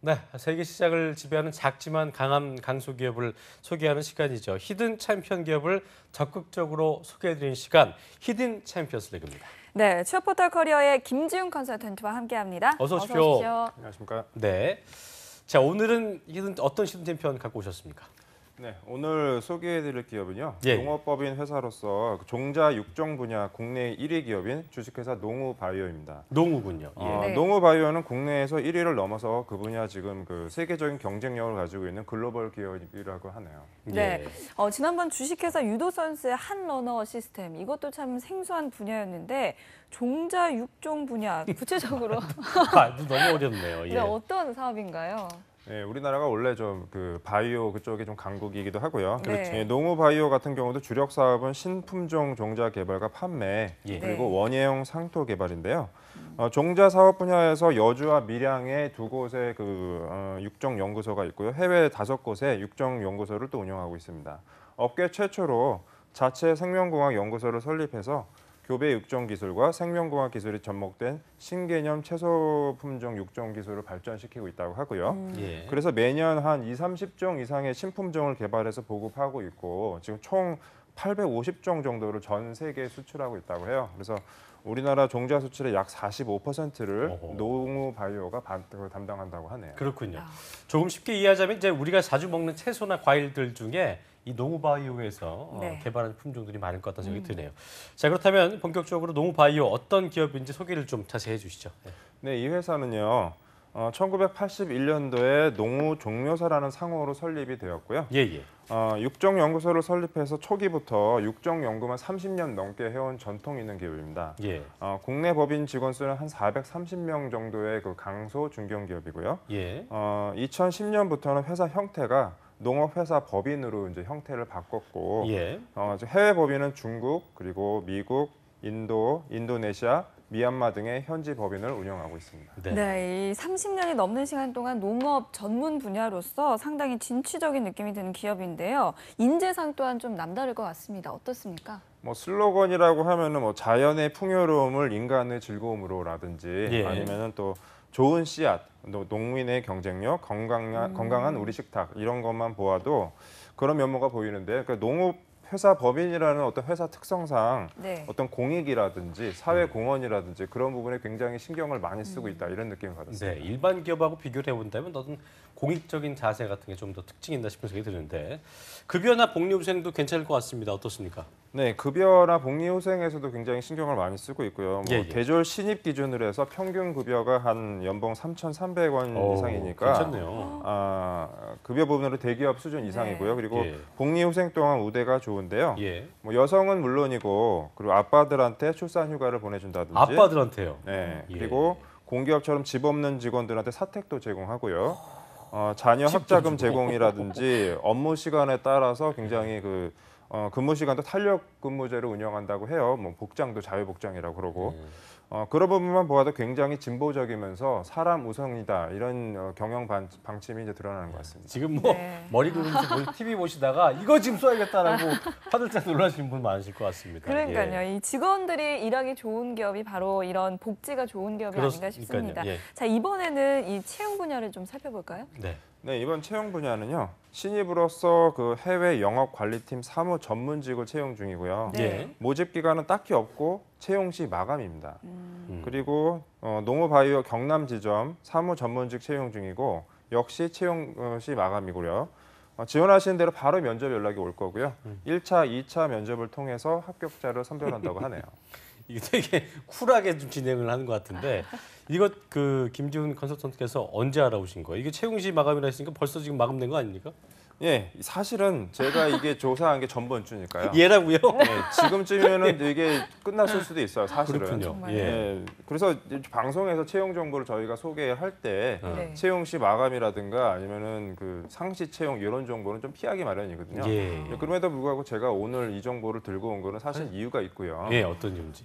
네, 세계 시장을 지배하는 작지만 강한 강소기업을 소개하는 시간이죠. 히든 챔피언 기업을 적극적으로 소개해드리는 시간, 히든 챔피언스 리그입니다. 네, 취업포털 커리어의 김지훈 컨설턴트와 함께합니다. 어서 오십시오. 안녕하십니까. 네, 자 오늘은 어떤 히든 챔피언 갖고 오셨습니까? 네, 오늘 소개해드릴 기업은요. 예. 농업법인 회사로서 종자 육종 분야 국내 1위 기업인 주식회사 농우바이오입니다. 농우군요. 예. 네. 농우바이오는 국내에서 1위를 넘어서 그 분야 지금 그 세계적인 경쟁력을 가지고 있는 글로벌 기업이라고 하네요. 네, 지난번 주식회사 유도선스의 한 러너 시스템, 이것도 참 생소한 분야였는데 종자 육종 분야, 구체적으로 너무 어렵네요. 예. 네, 어떤 사업인가요? 네, 우리나라가 원래 좀 그 바이오 그쪽에 좀 강국이기도 하고요. 그래서 네. 농우바이오 같은 경우도 주력 사업은 신품종 종자 개발과 판매 예. 그리고 네. 원예형 상토 개발인데요. 종자 사업 분야에서 여주와 밀양에 두 곳의 육종 연구소가 있고요. 해외 5곳의 육종 연구소를 또 운영하고 있습니다. 업계 최초로 자체 생명공학 연구소를 설립해서 교배 육종 기술과 생명공학 기술이 접목된 신개념 채소 품종 육종 기술을 발전시키고 있다고 하고요. 예. 그래서 매년 한 30종 이상의 신품종을 개발해서 보급하고 있고 지금 총 850종 정도를 전 세계에 수출하고 있다고 해요. 그래서 우리나라 종자 수출의 약 45%를 농우바이오가 담당한다고 하네요. 그렇군요. 조금 쉽게 이해하자면 이제 우리가 자주 먹는 채소나 과일들 중에 이 농우바이오에서 네. 개발한 품종들이 많을 것 같다는 생각이 드네요. 자, 그렇다면 본격적으로 농우바이오 어떤 기업인지 소개를 좀 자세히 해주시죠. 네, 이 회사는요. 1981년도에 농우종묘사라는 상호로 설립이 되었고요. 예. 육종 연구소를 설립해서 초기부터 육종 연구만 30년 넘게 해온 전통 있는 기업입니다. 예. 국내 법인 직원 수는 한 430명 정도의 그 강소 중견 기업이고요. 예. 2010년부터는 회사 형태가 농업회사 법인으로 이제 형태를 바꿨고, 예. 해외 법인은 중국 그리고 미국, 인도, 인도네시아, 미얀마 등의 현지 법인을 운영하고 있습니다. 네, 이 30년이 넘는 시간 동안 농업 전문 분야로서 상당히 진취적인 느낌이 드는 기업인데요. 인재상 또한 좀 남다를 것 같습니다. 어떻습니까? 뭐 슬로건이라고 하면은 뭐 자연의 풍요로움을 인간의 즐거움으로라든지 예. 아니면은 또 좋은 씨앗, 농민의 경쟁력, 건강한 우리 식탁 이런 것만 보아도 그런 면모가 보이는데 그 농업 회사 법인이라는 어떤 회사 특성상 네. 어떤 공익이라든지 사회 공헌이라든지 그런 부분에 굉장히 신경을 많이 쓰고 있다 이런 느낌을 받았습니다. 네, 일반 기업하고 비교를 해본다면 어떤 공익적인 자세 같은 게 좀 더 특징이 있나 싶은 생각이 드는데 급여나 복리후생도 괜찮을 것 같습니다. 어떻습니까? 네, 급여나 복리후생에서도 굉장히 신경을 많이 쓰고 있고요. 예. 대졸 신입 기준으로 해서 평균 급여가 한 연봉 3,300원 이상이니까 괜찮네요. 급여 부분으로 대기업 수준 이상이고요. 그리고 예. 복리후생 또한 우대가 좋은데요. 예. 뭐 여성은 물론이고 그리고 아빠들한테 출산 휴가를 보내준다든지 아빠들한테요. 네, 예. 그리고 공기업처럼 집 없는 직원들한테 사택도 제공하고요. 자녀 학자금 제공이라든지 업무 시간에 따라서 굉장히 근무 시간도 탄력 근무제로 운영한다고 해요. 뭐 복장도 자유복장이라고 그러고 그런 부분만 보아도 굉장히 진보적이면서 사람 우선이다 이런 경영 방침이 이제 드러나는 것 같습니다. 지금 네. 머리 굴리면서 TV 보시다가 이거 지금 써야겠다라고 화들짝 놀라시는 분 많으실 것 같습니다. 그러니까요. 예. 이 직원들이 일하기 좋은 기업이 바로 이런 복지가 좋은 기업이 아닌가 싶습니다. 예. 자, 이번에는 이 채용 분야를 좀 살펴볼까요? 네. 네, 이번 채용 분야는요. 신입으로서 그 해외 영업 관리팀 사무 전문직을 채용 중이고요. 네. 예. 모집 기간은 딱히 없고 채용 시 마감입니다. 그리고 농우바이오 경남 지점 사무 전문직 채용 중이고 역시 채용 시 마감이고요. 지원하시는 대로 바로 면접 연락이 올 거고요. 1차, 2차 면접을 통해서 합격자를 선별한다고 하네요. 이게 되게 쿨하게 좀 진행을 하는 것 같은데 이거 김지훈 컨설턴트께서 언제 알아오신 거예요? 이게 채용시 마감이라 했으니까 벌써 지금 마감된 거 아닙니까? 예, 사실은 제가 이게 조사한 게 전번 주니까요. 얘라고요? 네, 지금쯤이면은 이게 끝났을 수도 있어요, 사실은. 그렇군요. 정말요? 예. 예, 그래서 방송에서 채용 정보를 저희가 소개할 때 네. 채용 시 마감이라든가 아니면은 그 상시 채용 이런 정보는 좀 피하기 마련이거든요. 예. 그럼에도 불구하고 제가 오늘 이 정보를 들고 온 거는 사실 이유가 있고요. 예, 어떤 이유인지.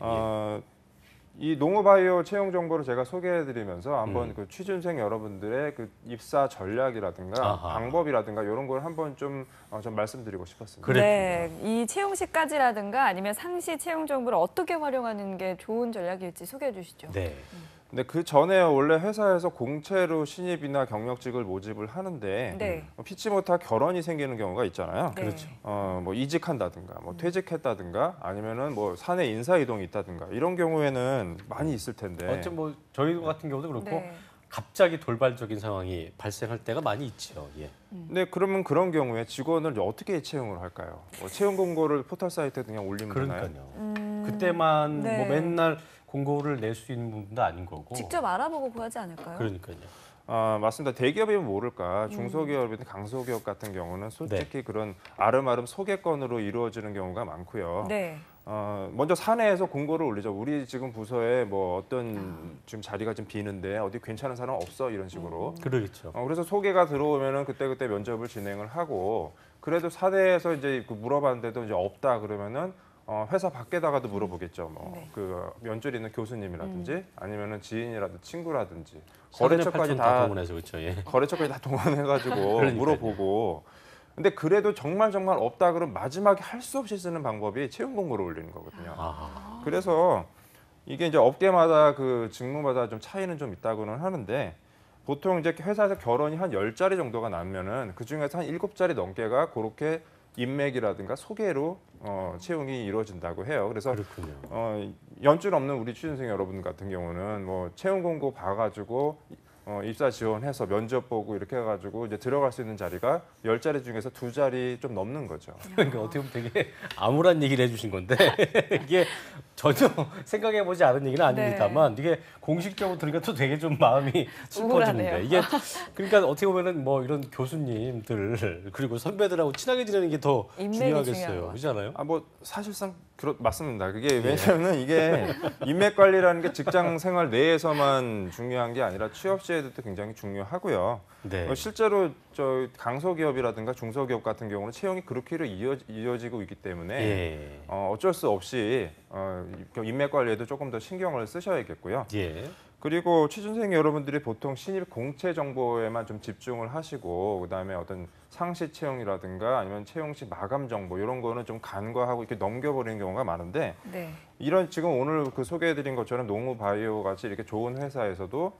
이 농우바이오 채용 정보를 제가 소개해드리면서 한번 그 취준생 여러분들의 그 입사 전략이라든가 아하. 방법이라든가 이런 걸 한번 좀 말씀드리고 싶었습니다. 그래. 네, 이 채용시까지라든가 아니면 상시 채용 정보를 어떻게 활용하는 게 좋은 전략일지 소개해 주시죠. 네. 근데 그 전에 원래 회사에서 공채로 신입이나 경력직을 모집을 하는데 네. 피치 못할 결혼이 생기는 경우가 있잖아요. 네. 그렇죠. 뭐 이직한다든가, 뭐 퇴직했다든가, 아니면은 뭐 사내 인사 이동이 있다든가 이런 경우에는 많이 있을 텐데. 어째 뭐 저희 같은 경우도 그렇고 네. 갑자기 돌발적인 상황이 발생할 때가 많이 있죠. 예. 근데 그러면 그런 경우에 직원을 어떻게 채용을 할까요? 뭐 채용 공고를 포털 사이트에 그냥 올리면 되나요? 그러니까요. 그때만 네. 뭐 맨날 공고를 낼 수 있는 부분도 아닌 거고. 직접 알아보고 구하지 않을까요? 그러니까요. 맞습니다. 대기업이면 모를까. 중소기업이나 강소기업 같은 경우는 솔직히 그런 아름아름 소개권으로 이루어지는 경우가 많고요. 네. 먼저 사내에서 공고를 올리죠. 우리 지금 부서에 뭐 어떤 지금 자리가 좀 비는데 어디 괜찮은 사람 없어 이런 식으로. 그러겠죠. 그래서 소개가 들어오면은 그때 면접을 진행을 하고 그래도 사내에서 이제 물어봤는데도 이제 없다 그러면은 회사 밖에다가도 물어보겠죠. 뭐 네. 그 면접이 있는 교수님이라든지 아니면은 지인이라든지 친구라든지 거래처까지 거래처까지 다 다 동원해서 그렇죠. 예. 거래처까지 다 동원해가지고 그러니까요. 물어보고. 근데 그래도 정말 없다 그러면 마지막에 할 수 없이 쓰는 방법이 채용 공고를 올리는 거거든요. 아, 그래서 이게 이제 업계마다 그 직무마다 좀 차이는 좀 있다고는 하는데 보통 이제 회사에서 결혼이 한 10자리 정도가 나면은 그 중에서 한 7자리 넘게가 그렇게 인맥이라든가 소개로 채용이 이루어진다고 해요. 그래서 그렇군요. 연줄 없는 우리 취준생 여러분 같은 경우는 뭐 채용 공고 봐가지고 입사 지원해서 면접 보고 이렇게 해가지고 이제 들어갈 수 있는 자리가 10자리 중에서 2자리 좀 넘는 거죠. 그러니까 어떻게 보면 되게 암울한 얘기를 해주신 건데 이게 전혀 생각해보지 않은 얘기는 아닙니다만 이게 공식적으로 들으니까 또 되게 좀 마음이 슬퍼지는데 우울하네요. 이게 그러니까 어떻게 보면은 뭐 이런 교수님들 그리고 선배들하고 친하게 지내는 게 더 인맥이 중요한 중요하겠어요. 것 그렇지 않아요? 뭐 사실상 맞습니다. 그게 왜냐하면 이게 인맥 관리라는 게 직장 생활 내에서만 중요한 게 아니라 취업 시에도 굉장히 중요하고요. 네. 실제로 저 강소기업이라든가 중소기업 같은 경우는 채용이 그렇게 이어지고 있기 때문에 예. 어쩔 수 없이 인맥 관리에도 조금 더 신경을 쓰셔야겠고요. 예. 그리고 취준생 여러분들이 보통 신입 공채 정보에만 좀 집중을 하시고 그다음에 어떤 상시 채용이라든가 아니면 채용 시 마감 정보 이런 거는 좀 간과하고 이렇게 넘겨버리는 경우가 많은데 네. 이런 지금 오늘 그 소개해드린 것처럼 농우바이오 같이 이렇게 좋은 회사에서도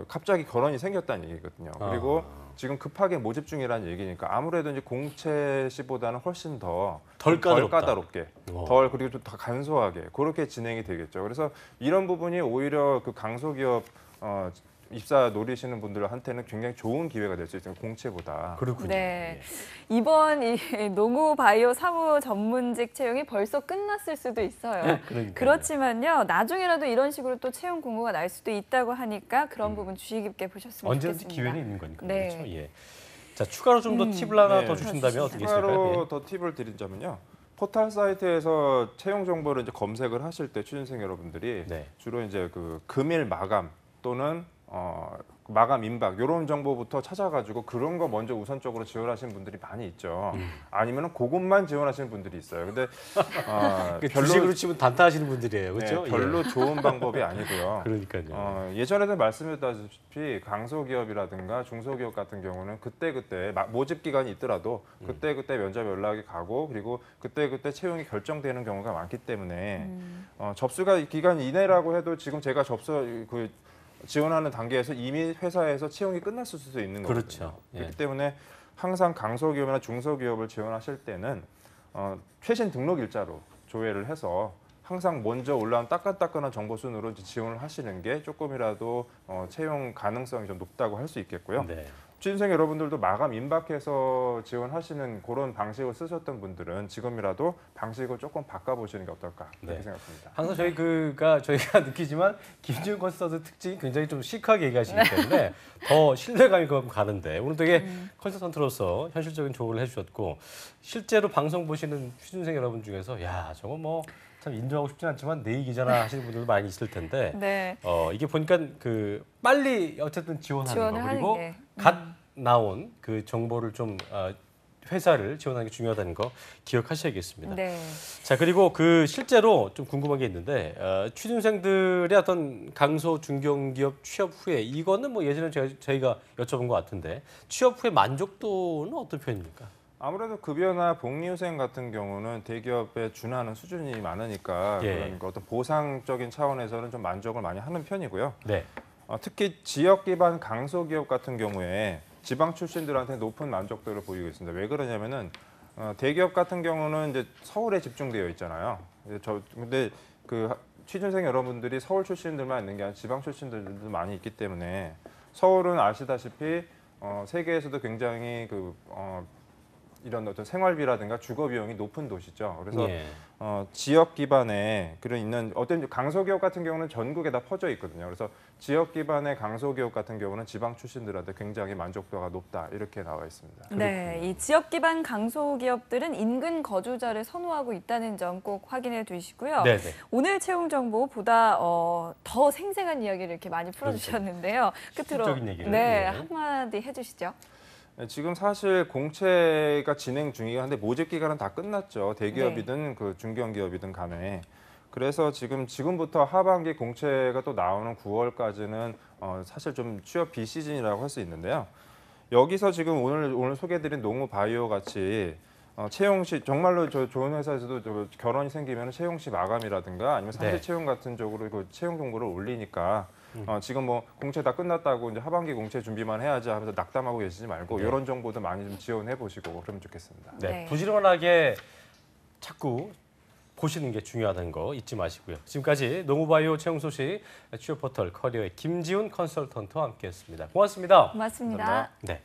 갑자기 결혼이 생겼다는 얘기거든요. 그리고 지금 급하게 모집 중이라는 얘기니까 아무래도 이제 공채 시보다는 훨씬 덜 까다롭다. 까다롭게, 그리고 좀 더 간소하게 그렇게 진행이 되겠죠. 그래서 이런 부분이 오히려 그 강소기업 입사 노리시는 분들한테는 굉장히 좋은 기회가 될 수 있어요. 공채보다. 그렇군요. 네. 예. 이번 이 농우 바이오 사무 전문직 채용이 벌써 끝났을 수도 있어요. 그러니까요. 그렇지만요. 나중에라도 이런 식으로 또 채용 공고가 날 수도 있다고 하니까 그런 부분 주의 깊게 보셨으면 언제든지 좋겠습니다. 기회는 있는 거니까. 네. 그렇죠. 예. 자, 추가로 좀 더 팁을 하나 네. 더 주신다면 어떻게 있을까요? 추가로 예. 더 팁을 드리자면요. 포털 사이트에서 채용 정보를 이제 검색을 하실 때 취준생 여러분들이 네. 주로 이제 그 금일 마감 또는 마감 임박 이런 정보부터 찾아가지고 그런 거 먼저 우선적으로 지원하시는 분들이 많이 있죠. 아니면은 그것만 지원하시는 분들이 있어요. 근데 주식으로 치면 단타하시는 분들이에요, 그렇죠? 네, 별로 좋은 방법이 아니고요. 그러니까요. 예전에도 말씀드렸다시피 강소기업이라든가 중소기업 같은 경우는 그때그때 모집 기간이 있더라도 그때그때 면접 연락이 가고 그리고 그때그때 채용이 결정되는 경우가 많기 때문에 접수가 기간 이내라고 해도 지금 제가 지원하는 단계에서 이미 회사에서 채용이 끝났을 수도 있는 거거든요. 그렇죠. 예. 그렇기 때문에 항상 강소기업이나 중소기업을 지원하실 때는 최신 등록 일자로 조회를 해서 항상 먼저 올라온 따끈따끈한 정보 순으로 지원을 하시는 게 조금이라도 채용 가능성이 좀 높다고 할 수 있겠고요. 네. 취준생 여러분들도 마감 임박해서 지원하시는 그런 방식을 쓰셨던 분들은 지금이라도 방식을 조금 바꿔보시는 게 어떨까 그렇게 네. 생각합니다. 항상 저희가 느끼지만 김지훈 컨설턴트 특징이 굉장히 좀 시크하게 얘기하시기 때문에 더 신뢰감이 가는데 오늘 되게 컨설턴트로서 현실적인 조언을 해주셨고 실제로 방송 보시는 취준생 여러분 중에서 야 저거 뭐 참 인정하고 싶진 않지만 내 얘기잖아 하시는 분들도 많이 있을 텐데 네. 이게 보니까 그 빨리 어쨌든 지원하는 거 그리고 게. 갓 나온 그 정보를 좀 회사를 지원하는 게 중요하다는 거 기억하셔야겠습니다. 네. 자 그리고 그 실제로 좀 궁금한 게 있는데 취준생들의 어떤 강소 중견기업 취업 후에 이거는 뭐 예전에 저희가 여쭤본 것 같은데 취업 후에 만족도는 어떤 편입니까? 아무래도 급여나 복리후생 같은 경우는 대기업에 준하는 수준이 많으니까 예. 그런 어떤 보상적인 차원에서는 좀 만족을 많이 하는 편이고요. 네. 특히 지역 기반 강소기업 같은 경우에 지방 출신들한테 높은 만족도를 보이고 있습니다. 왜 그러냐면은 대기업 같은 경우는 이제 서울에 집중되어 있잖아요. 근데 그 취준생 여러분들이 서울 출신들만 있는 게 아니라 지방 출신들도 많이 있기 때문에 서울은 아시다시피 세계에서도 굉장히 이런 어떤 생활비라든가 주거 비용이 높은 도시죠. 그래서 예. 지역 기반의 그런 있는 어떤 강소기업 같은 경우는 전국에 다 퍼져 있거든요. 그래서 지역 기반의 강소기업 같은 경우는 지방 출신들한테 굉장히 만족도가 높다 이렇게 나와 있습니다. 네, 이 지역 기반 강소기업들은 인근 거주자를 선호하고 있다는 점 꼭 확인해 두시고요. 네네. 오늘 채용 정보보다 더 생생한 이야기를 이렇게 많이 풀어주셨는데요. 끝으로 실질적인 얘기를. 네, 예. 한마디 해주시죠. 지금 사실 공채가 진행 중이긴 한데 모집 기간은 다 끝났죠. 대기업이든 그 중견기업이든 간에. 그래서 지금부터 하반기 공채가 또 나오는 9월까지는 사실 좀 취업 비시즌이라고 할 수 있는데요. 여기서 지금 오늘 소개해드린 농우바이오 같이 채용 시 정말로 좋은 회사에서도 결혼이 생기면 채용 시 마감이라든가 아니면 상시 네. 채용 같은 쪽으로 그 채용 정보를 올리니까 지금 뭐 공채 다 끝났다고 이제 하반기 공채 준비만 해야지 하면서 낙담하고 계시지 말고 네. 이런 정보도 많이 좀 지원해 보시고 그러면 좋겠습니다. 네. 네. 부지런하게 자꾸 보시는 게 중요하다는 거 잊지 마시고요. 지금까지 농우바이오 채용 소식 취업 포털 커리어의 김지훈 컨설턴트와 함께했습니다. 고맙습니다. 고맙습니다. 감사합니다. 네.